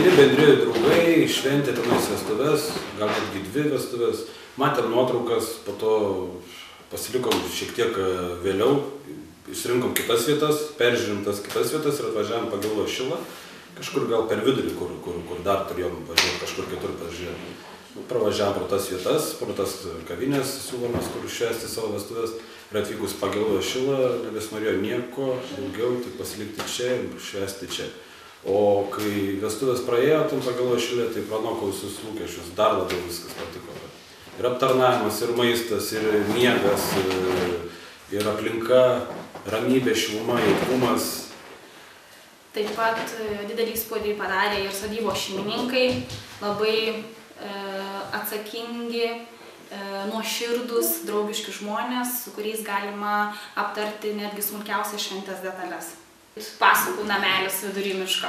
Keli bendri draugai šventė tenais vestuves, gal netgi 2 vestuves. Matėm nuotraukas, po to pasilikom šiek tiek vėliau, išsirinkom kitas vietas, peržiūrim tas kitas vietas ir atvažiavom Pagilojo Šilą. Kažkur gal per vidurį, kur dar turėjom važiuoti, kažkur kitur pažiūrėti. Pravažiavom pro tas vietas, pro tas kavinės siūlomas, kur švęsti savo vestuvės. Ir atvykus Pagilojo Šilą, nebesinorėjo nieko daugiau, tik pasilikti čia ir švęsti čia. O kai vestuvės praėjo, tam Pagilojo Šilė, tai pranoko visus lūkesčius, dar labiau viskas patiko. Ir aptarnavimas, ir maistas, ir miegas, ir aplinka, ramybė, šiluma, jaukumas. Taip pat didelį įspūdį padarė ir sodybos šeimininkai, labai atsakingi, nuoširdūs, draugiški žmonės, su kuriais galima aptarti netgi smulkiausias šventės detalės. Pasakų namelis vidury miško.